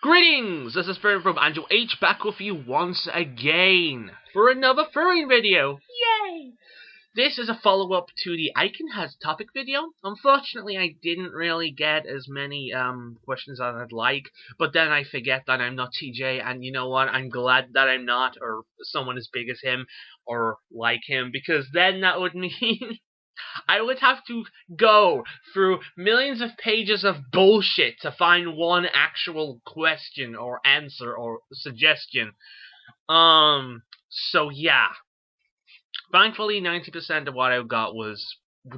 Greetings! This is Fern from Angel H back with you once again for another furry video. Yay! This is a follow-up to the TheriKiNexus topic video. Unfortunately, I didn't really get as many questions as I'd like, but then I forget that I'm not TJ, and you know what? I'm glad that I'm not, or someone as big as him, or like him, because then that would mean I would have to go through millions of pages of bullshit to find one actual question or answer or suggestion. So yeah. Thankfully, 90% of what I got was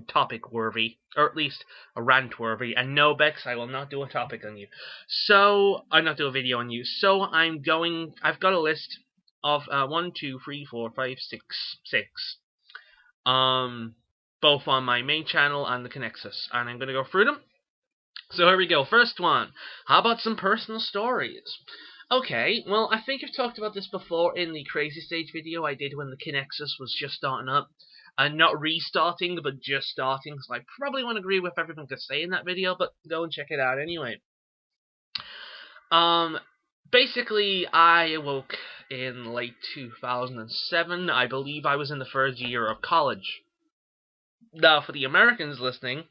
topic-worthy, or at least a rant-worthy. And no, Bex, I will not do a topic on you. So, I'll not do a video on you. So, I've got a list of 1, 2, 3, 4, 5, 6. Both on my main channel and the TheriKiNexus. And I'm going to go through them. So, here we go. First one. How about some personal stories? Okay, well, I think I've talked about this before in the Crazy Stage video I did when the TheriKiNexus was just starting up. And not restarting, but just starting, so I probably won't agree with everything to say in that video, but go and check it out anyway. Basically, I awoke in late 2007. I believe I was in the third year of college. Now, for the Americans listening,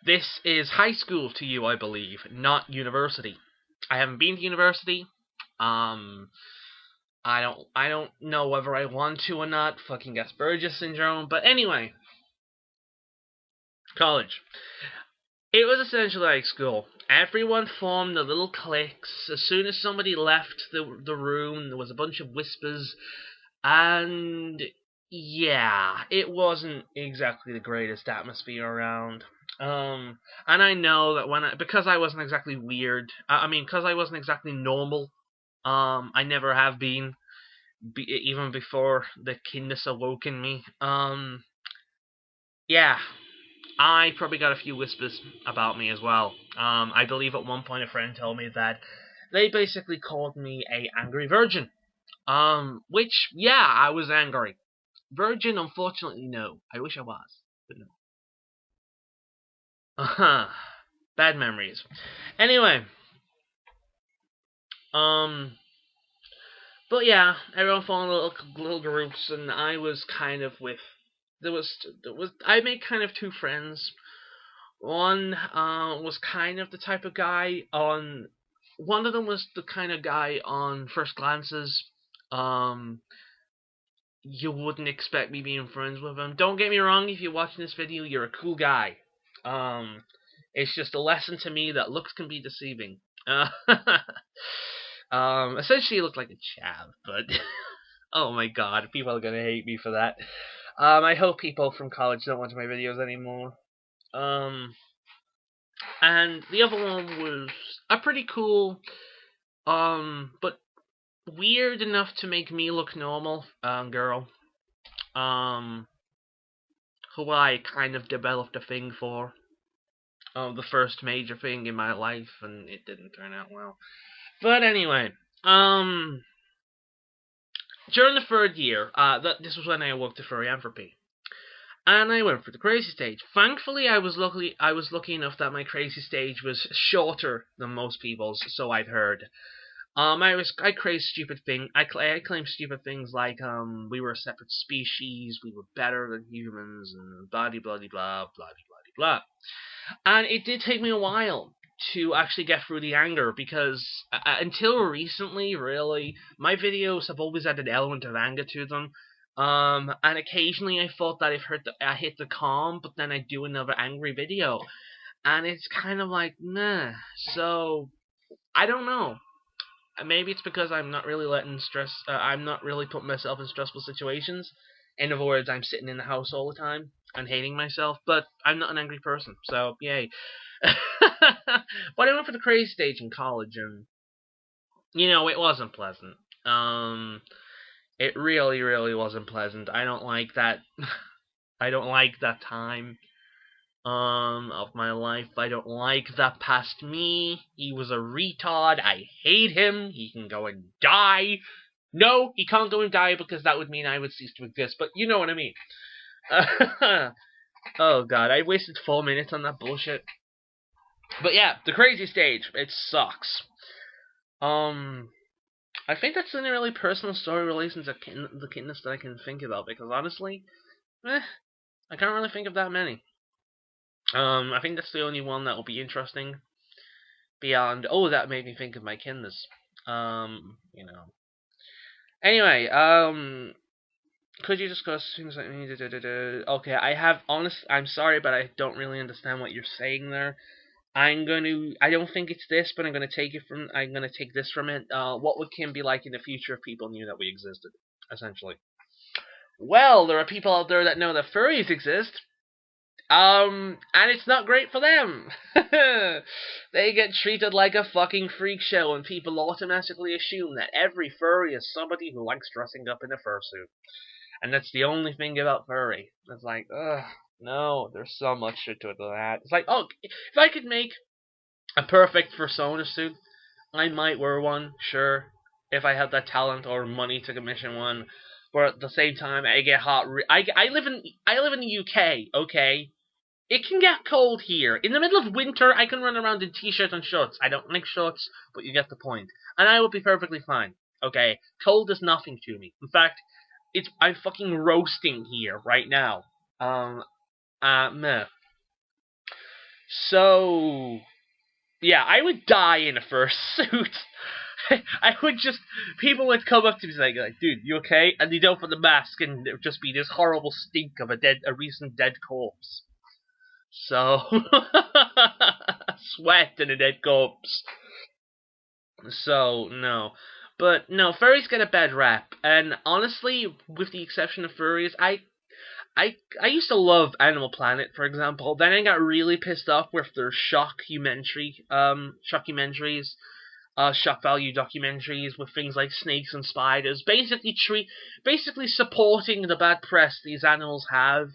this is high school to you, I believe, not university. I haven't been to university. I don't know whether I want to or not. Fucking Asperger's syndrome. But anyway, college. It was essentially like school. Everyone formed the little cliques. As soon as somebody left the room, there was a bunch of whispers, and yeah, it wasn't exactly the greatest atmosphere around. And I know that because I wasn't exactly weird, because I wasn't exactly normal, I never have been, even before the kindness awoke in me, yeah, I probably got a few whispers about me as well. I believe at one point a friend told me that they basically called me a angry virgin, which, yeah, I was angry. Virgin, unfortunately, no. I wish I was, but no. Bad memories. Anyway. But yeah, everyone formed little groups, and I was kind of with... I made kind of two friends. One, was kind of the type of guy on... One of them was the kind of guy on first glances. You wouldn't expect me being friends with him. Don't get me wrong, if you're watching this video, you're a cool guy. It's just a lesson to me that looks can be deceiving. Essentially, he looked like a chav, but oh my god, people are gonna hate me for that. I hope people from college don't watch my videos anymore. And the other one was a pretty cool, but weird enough to make me look normal, girl. Who I kind of developed a thing for. The first major thing in my life, and it didn't turn out well. But anyway, during the third year, this was when I awoke to furry-anthropy, and I went for the crazy stage. Thankfully, I was lucky enough that my crazy stage was shorter than most people's, so I've heard. I crazed stupid things. I claimed stupid things like we were a separate species, we were better than humans, and blah blah blah blah blah blah blah. And it did take me a while to actually get through the anger, because until recently, really, my videos have always had an element of anger to them. And occasionally I thought that I hit the calm, but then I do another angry video, and it's kind of like, nah. So I don't know. Maybe it's because I'm not really I'm not really putting myself in stressful situations. In other words, I'm sitting in the house all the time and hating myself, but I'm not an angry person, so yay. But I went for the crazy stage in college, and you know, it wasn't pleasant. It really, really wasn't pleasant. I don't like that. I don't like that time of my life. I don't like that past me. He was a retard. I hate him. He can go and die. No, he can't go and die, because that would mean I would cease to exist, but you know what I mean. Oh god, I wasted 4 minutes on that bullshit. But yeah, the crazy stage, it sucks. I think that's the only really personal story relating to the kindness that I can think about, because honestly, I can't really think of that many. I think that's the only one that will be interesting beyond, oh, that made me think of my kindness. You know. Anyway, could you discuss things like me? Okay, I'm sorry, but I don't really understand what you're saying there. I don't think it's this, but I'm gonna take this from it. What would Kim be like in the future if people knew that we existed? Essentially. Well, there are people out there that know that furries exist. And it's not great for them. They get treated like a fucking freak show, and people automatically assume that every furry is somebody who likes dressing up in a fursuit. And that's the only thing about furry. It's like, ugh, no, there's so much to that. It's like, oh, if I could make a perfect fursona suit, I might wear one, sure, if I had that talent or money to commission one. But at the same time, I get hot. I live in the UK, okay. It can get cold here. In the middle of winter, I can run around in t-shirts and shorts. I don't like shorts, but you get the point. And I will be perfectly fine. Okay, cold is nothing to me. In fact, I'm fucking roasting here right now. Meh. So, yeah, I would die in a fursuit. People would come up to me like, dude, you okay? And they'd open the mask and it would just be this horrible stink of a recent dead corpse. So, sweat and a dead corpse. So, no. But, no, furries get a bad rap. And honestly, with the exception of furries, I used to love Animal Planet, for example. Then I got really pissed off with their shock value documentaries with things like snakes and spiders, basically supporting the bad press these animals have,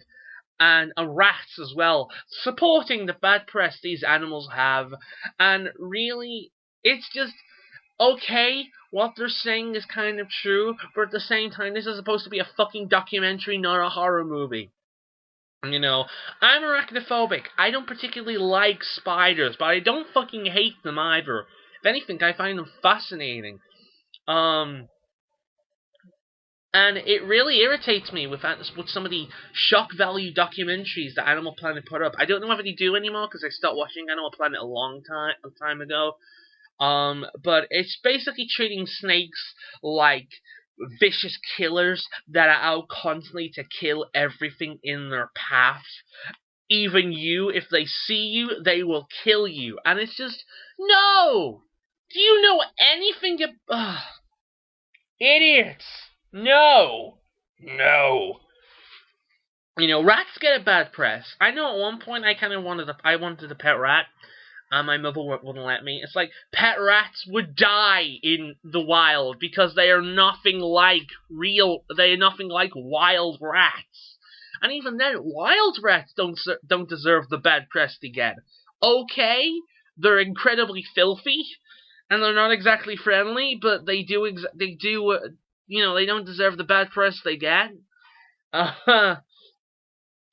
and rats as well, supporting the bad press these animals have, and really, it's just, okay, what they're saying is kind of true, but at the same time, this is supposed to be a fucking documentary, not a horror movie. You know, I'm arachnophobic. I don't particularly like spiders, but I don't fucking hate them either. If anything, I find them fascinating. And it really irritates me with some of the shock value documentaries that Animal Planet put up. I don't know if they do anymore because I stopped watching Animal Planet a time ago. But it's basically treating snakes like vicious killers that are out constantly to kill everything in their path. Even you, if they see you, they will kill you. And it's just, no! Do you know anything about... idiots! No! No! You know, rats get a bad press. I know at one point I wanted a pet rat. My mother wouldn't let me. It's like, pet rats would die in the wild because they are nothing like wild rats. And even then, wild rats don't deserve the bad press they get. Okay, they're incredibly filthy, and they're not exactly friendly, but they don't deserve the bad press they get.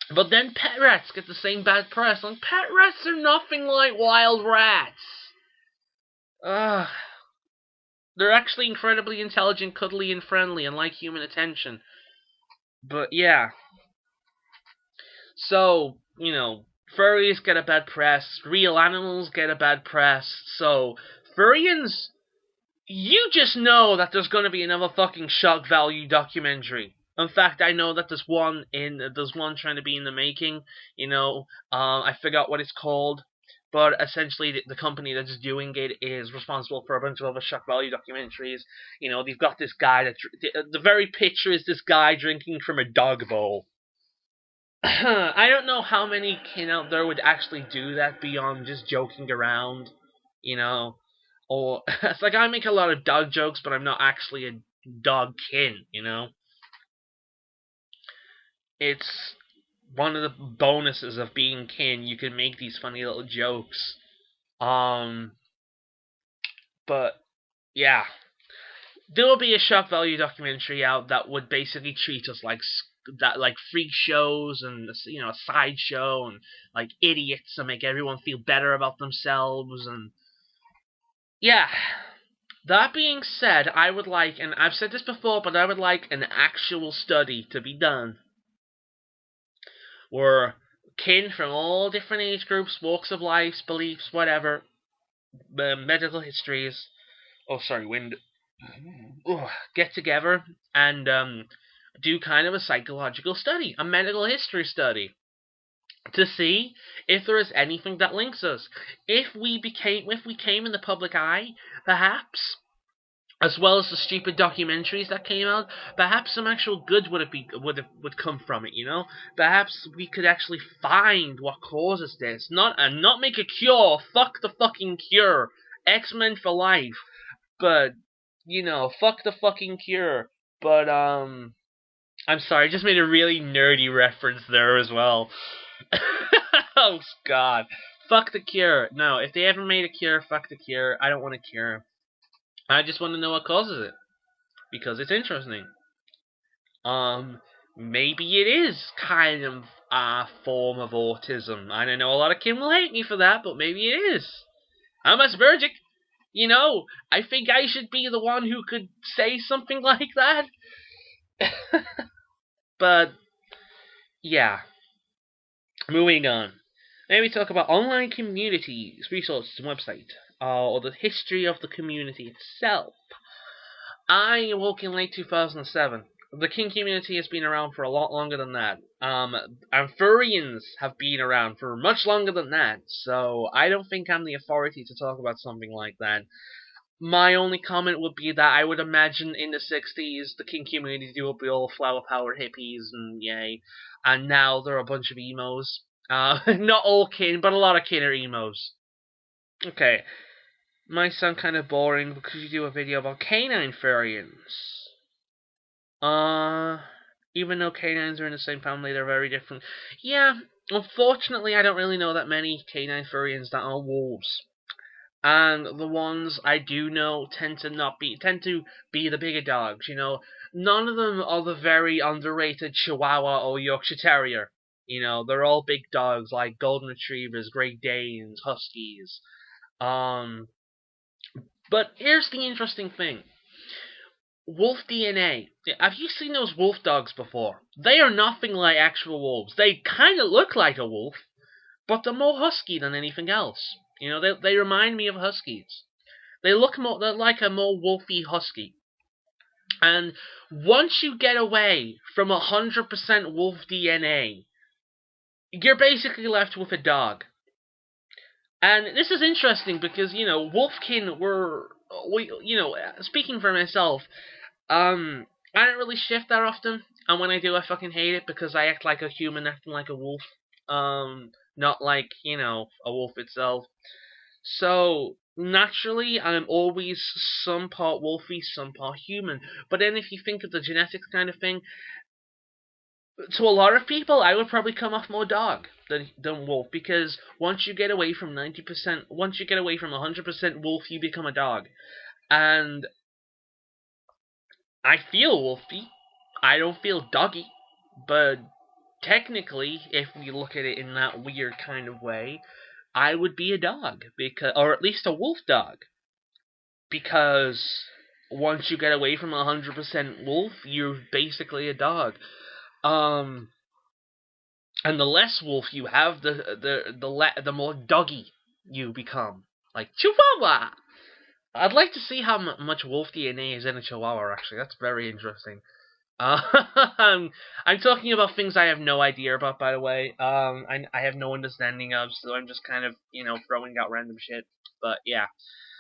But then pet rats get the same bad press, and pet rats are nothing like wild rats. They're actually incredibly intelligent, cuddly, and friendly, and like human attention. But yeah. So, furries get a bad press, real animals get a bad press, so furrians, you just know that there's gonna be another fucking shock value documentary. In fact, I know that there's one trying to be in the making. I forgot what it's called, but essentially the company that's doing it is responsible for a bunch of other shock value documentaries. They've got this guy the very picture is this guy drinking from a dog bowl. I don't know how many kin out there would actually do that beyond just joking around, Or it's like I make a lot of dog jokes, but I'm not actually a dog kin, It's one of the bonuses of being kin. You can make these funny little jokes. But yeah, there will be a shock value documentary out that would basically treat us like freak shows and a sideshow and like idiots and make everyone feel better about themselves and yeah. That being said, I would like, and I've said this before, but I would like an actual study to be done where kin from all different age groups, walks of life, beliefs, whatever, medical histories, get together and do kind of a psychological study, a medical history study, to see if there is anything that links us. If we came in the public eye, perhaps, as well as the stupid documentaries that came out, perhaps some actual good would come from it. Perhaps we could actually find what causes this, not make a cure. Fuck the fucking cure. X-Men for life. But fuck the fucking cure. But I'm sorry, I just made a really nerdy reference there as well. Oh god. Fuck the cure. No, if they ever made a cure, fuck the cure. I don't want a cure. I just want to know what causes it. Because it's interesting. Maybe it is kind of a form of autism. I know a lot of kin will hate me for that, but maybe it is. I'm Aspergic. I think I should be the one who could say something like that. But, yeah. Moving on. Maybe talk about online communities, resources, and website, or the history of the community itself. I awoke in late 2007. The kin community has been around for a lot longer than that. And furrians have been around for much longer than that, so I don't think I'm the authority to talk about something like that. My only comment would be that I would imagine in the 60s, the kin community would be all flower power hippies and yay. And now there are a bunch of emos. Not all kin, but a lot of kin are emos. Okay. Might sound kind of boring because you do a video about canine furrians. Even though canines are in the same family, they're very different. Yeah, unfortunately, I don't really know that many canine furrians that are wolves. And the ones I do know tend to be the bigger dogs, None of them are the very underrated Chihuahua or Yorkshire Terrier. They're all big dogs like Golden Retrievers, Great Danes, Huskies. But here's the interesting thing. Wolf DNA. Have you seen those wolf dogs before? They are nothing like actual wolves. They kind of look like a wolf, but they're more husky than anything else. They remind me of huskies. They're like a more wolfy husky. And once you get away from 100% wolf DNA, you're basically left with a dog. And this is interesting because, wolfkin speaking for myself, I don't really shift that often. And when I do, I fucking hate it because I act like a human acting like a wolf. Not like, a wolf itself. So, naturally, I'm always some part wolfy, some part human. But then if you think of the genetics kind of thing, to a lot of people, I would probably come off more dog than wolf, because once you get away from 100% wolf, you become a dog. And I feel wolfy. I don't feel doggy. But technically, if we look at it in that weird kind of way, I would be a dog, or at least a wolf dog. Because once you get away from 100% wolf, you're basically a dog. And the less wolf you have, the more doggy you become. Like Chihuahua! I'd like to see how much wolf DNA is in a Chihuahua, actually. That's very interesting. I'm talking about things I have no idea about, by the way. I have no understanding of, so I'm just kind of, throwing out random shit. But, yeah.